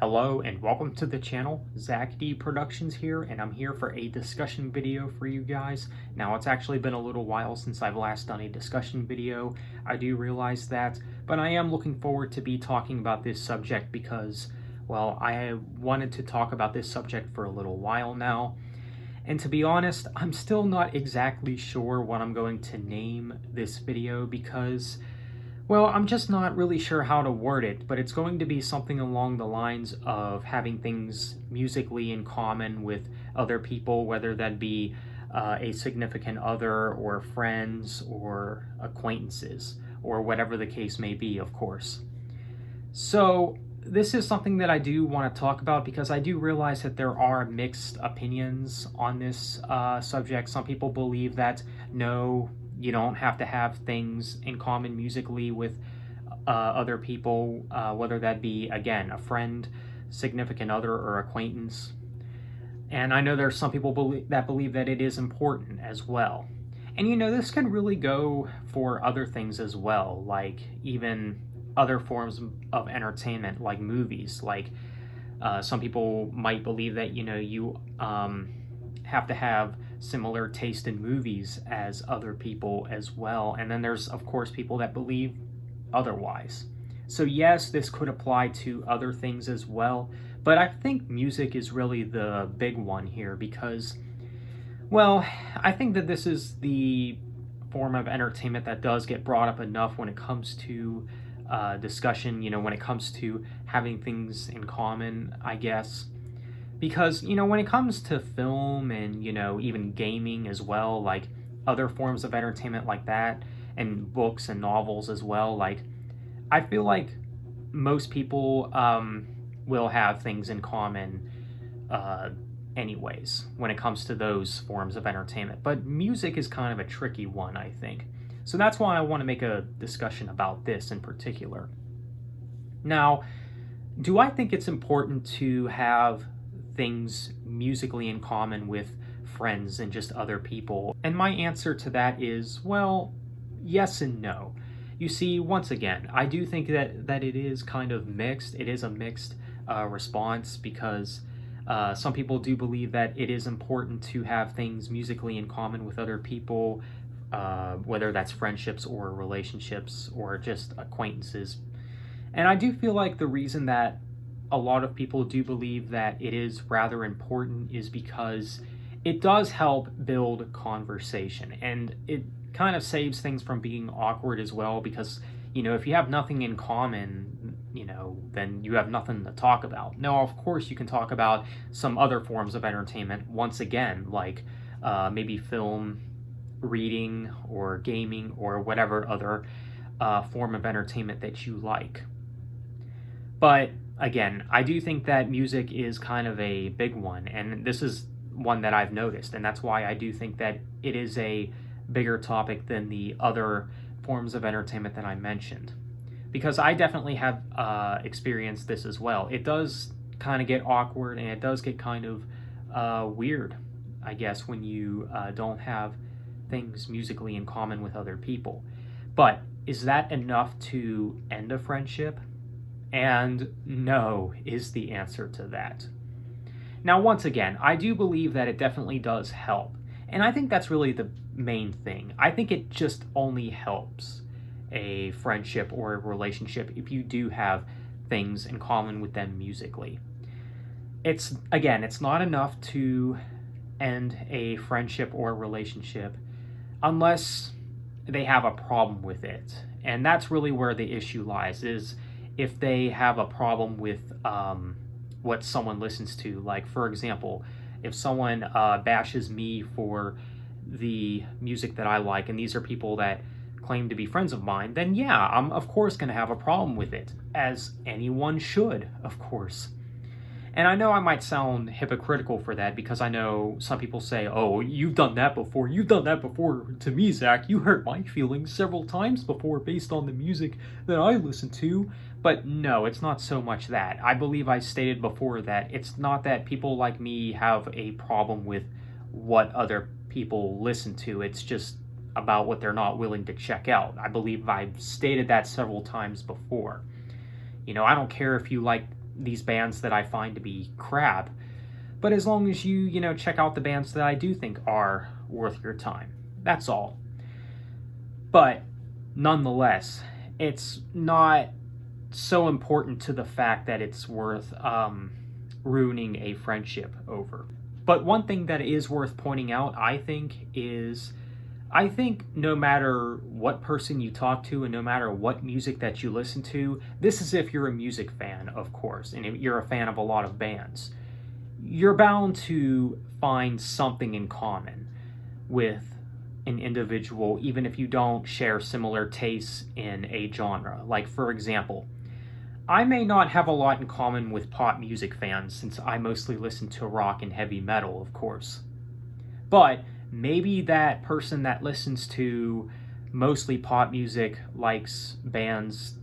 Hello and welcome to the channel. Zach D Productions here, and I'm here for a discussion video for you guys. Now, it's actually been a little while since I've last done a discussion video. I do realize that, but I am looking forward to be talking about this subject because, well, I wanted to talk about this subject for a little while now. And to be honest, I'm still not exactly sure what I'm going to name this video because, well, I'm just not really sure how to word it, but it's going to be something along the lines of having things musically in common with other people, whether that be a significant other or friends or acquaintances or whatever the case may be, of course. So this is something that I do want to talk about because I do realize that there are mixed opinions on this subject. Some people believe that no, you don't have to have things in common musically with other people, whether that be, again, a friend, significant other, or acquaintance. And I know there's some people that believe that it is important as well. And this can really go for other things as well, like even other forms of entertainment, like movies. Like some people might believe that, you have to have similar taste in movies as other people as well. And then there's, of course, people that believe otherwise. So yes, this could apply to other things as well, but I think music is really the big one here because, well, I think that this is the form of entertainment that does get brought up enough when it comes to discussion, when it comes to having things in common, I guess. Because, when it comes to film and, even gaming as well, like other forms of entertainment like that, and books and novels as well, like, I feel like most people will have things in common anyways when it comes to those forms of entertainment. But music is kind of a tricky one, I think. So that's why I want to make a discussion about this in particular. Now, do I think it's important to have things musically in common with friends and just other people? And my answer to that is, well, yes and no. You see, once again, I do think that it is kind of mixed. It is a mixed response because some people do believe that it is important to have things musically in common with other people, whether that's friendships or relationships or just acquaintances. And I do feel like the reason that a lot of people do believe that it is rather important is because it does help build conversation, and it kind of saves things from being awkward as well because, if you have nothing in common, then you have nothing to talk about. Now, of course, you can talk about some other forms of entertainment, once again, like maybe film, reading, or gaming, or whatever other form of entertainment that you like. But again, I do think that music is kind of a big one, and this is one that I've noticed, and that's why I do think that it is a bigger topic than the other forms of entertainment that I mentioned. Because I definitely have experienced this as well. It does kind of get awkward, and it does get kind of weird, I guess, when you don't have things musically in common with other people. But is that enough to end a friendship? And no is the answer to that. Now, once again, I do believe that it definitely does help. And I think that's really the main thing. I think it just only helps a friendship or a relationship if you do have things in common with them musically. It's not enough to end a friendship or a relationship unless they have a problem with it. And that's really where the issue lies, is if they have a problem with what someone listens to. Like, for example, if someone bashes me for the music that I like, and these are people that claim to be friends of mine, then yeah, I'm of course going to have a problem with it, as anyone should, of course. And I know I might sound hypocritical for that because I know some people say, oh, you've done that before. You've done that before to me, Zach. You hurt my feelings several times before based on the music that I listen to. But no, it's not so much that. I believe I stated before that it's not that people like me have a problem with what other people listen to. It's just about what they're not willing to check out. I believe I've stated that several times before. I don't care if you like these bands that I find to be crap, but as long as you check out the bands that I do think are worth your time. That's all. But nonetheless, it's not so important to the fact that it's worth ruining a friendship over. But one thing that is worth pointing out, I think no matter what person you talk to and no matter what music that you listen to, this is if you're a music fan, of course, and if you're a fan of a lot of bands, you're bound to find something in common with an individual, even if you don't share similar tastes in a genre. Like, for example, I may not have a lot in common with pop music fans since I mostly listen to rock and heavy metal, of course. But maybe that person that listens to mostly pop music likes bands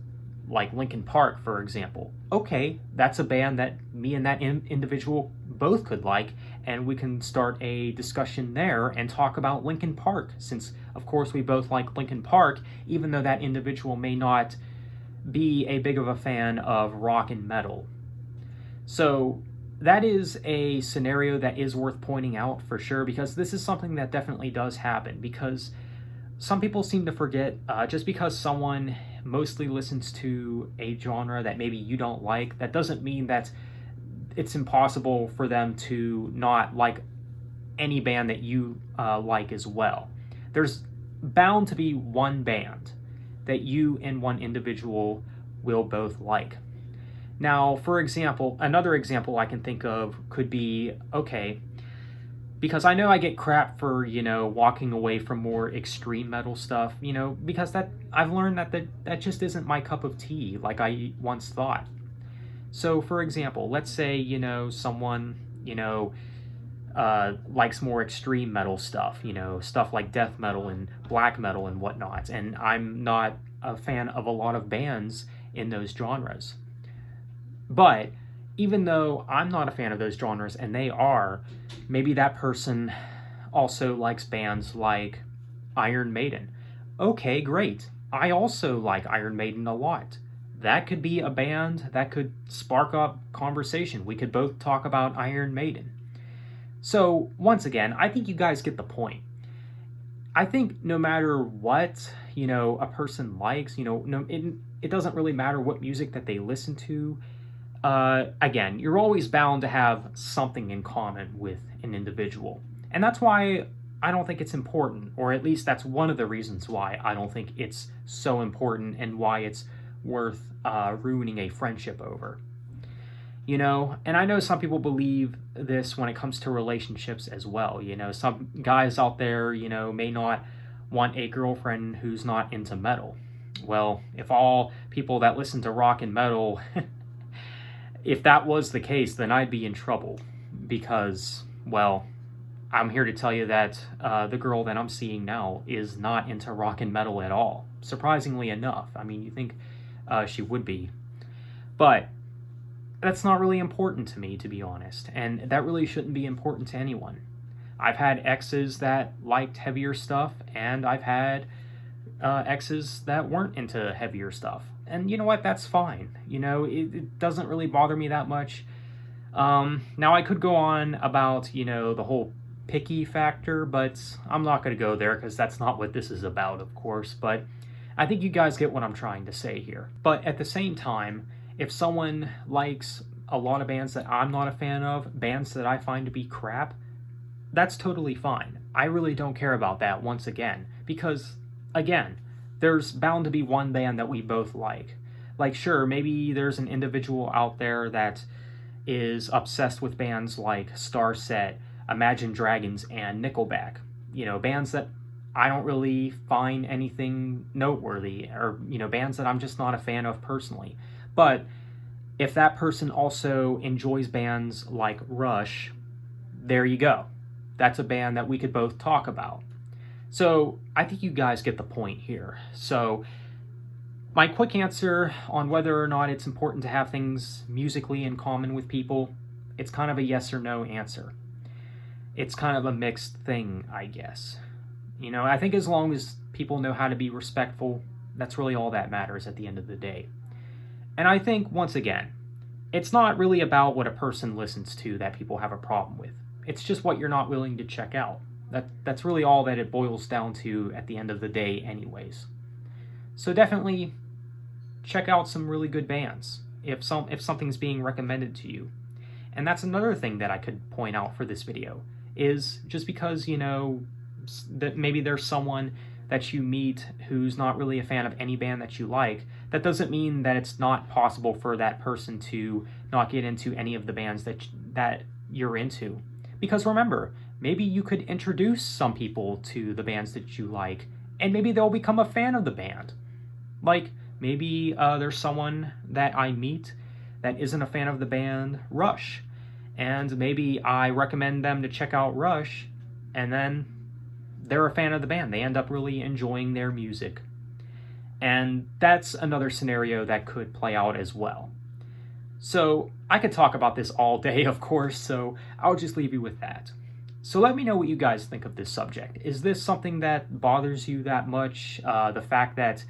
like Linkin Park, for example. Okay, that's a band that me and that individual both could like, and we can start a discussion there and talk about Linkin Park, since of course we both like Linkin Park, even though that individual may not be a big of a fan of rock and metal. So that is a scenario that is worth pointing out for sure, because this is something that definitely does happen, because some people seem to forget just because someone mostly listens to a genre that maybe you don't like, that doesn't mean that it's impossible for them to not like any band that you like as well. There's bound to be one band that you and one individual will both like. Now, for example, another example I can think of could be, okay, because I know I get crap for, walking away from more extreme metal stuff, because I've learned that just isn't my cup of tea like I once thought. So, for example, let's say, someone, likes more extreme metal stuff, stuff like death metal and black metal and whatnot, and I'm not a fan of a lot of bands in those genres. But even though I'm not a fan of those genres and they are, maybe that person also likes bands like Iron Maiden. Okay, great. I also like Iron Maiden a lot. That could be a band that could spark up conversation. We could both talk about Iron Maiden. So, once again, I think you guys get the point. I think no matter what, a person likes, it doesn't really matter what music that they listen to. Again, you're always bound to have something in common with an individual. And that's why I don't think it's important, or at least that's one of the reasons why I don't think it's so important and why it's worth ruining a friendship over. And I know some people believe this when it comes to relationships as well. Some guys out there, may not want a girlfriend who's not into metal. Well, if all people that listen to rock and metal, if that was the case, then I'd be in trouble because, well, I'm here to tell you that the girl that I'm seeing now is not into rock and metal at all. Surprisingly enough. I mean, you think she would be. But that's not really important to me, to be honest. And that really shouldn't be important to anyone. I've had exes that liked heavier stuff, and I've had exes that weren't into heavier stuff. And you know what? That's fine. It doesn't really bother me that much. Now, I could go on about, the whole picky factor, but I'm not going to go there because that's not what this is about, of course. But I think you guys get what I'm trying to say here. But at the same time, if someone likes a lot of bands that I'm not a fan of, bands that I find to be crap, that's totally fine. I really don't care about that once again, because, again, there's bound to be one band that we both like. Like, sure, maybe there's an individual out there that is obsessed with bands like Starset, Imagine Dragons, and Nickelback. Bands that I don't really find anything noteworthy, or, bands that I'm just not a fan of personally. But if that person also enjoys bands like Rush, there you go. That's a band that we could both talk about. So I think you guys get the point here. So my quick answer on whether or not it's important to have things musically in common with people, it's kind of a yes or no answer. It's kind of a mixed thing, I guess. I think as long as people know how to be respectful, that's really all that matters at the end of the day. And I think, once again, It's not really about what a person listens to that people have a problem with. It's just what you're not willing to check out. That's really all that it boils down to at the end of the day anyways. So definitely check out some really good bands if something's being recommended to you. And that's another thing that I could point out for this video, is just because, you know, that maybe there's someone that you meet who's not really a fan of any band that you like, that doesn't mean that it's not possible for that person to not get into any of the bands that you're into. Because remember, maybe you could introduce some people to the bands that you like, and maybe they'll become a fan of the band. Like, maybe there's someone that I meet that isn't a fan of the band Rush, and maybe I recommend them to check out Rush, and then they're a fan of the band. They end up really enjoying their music. And that's another scenario that could play out as well. So I could talk about this all day, of course, so I'll just leave you with that. So let me know what you guys think of this subject. Is this something that bothers you that much? The fact that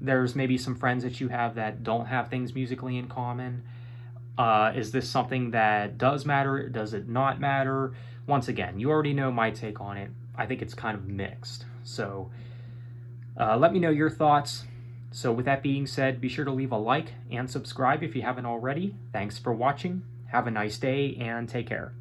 there's maybe some friends that you have that don't have things musically in common? Is this something that does matter? Does it not matter? Once again, you already know my take on it. I think it's kind of mixed. So let me know your thoughts. So with that being said, be sure to leave a like and subscribe if you haven't already. Thanks for watching. Have a nice day and take care.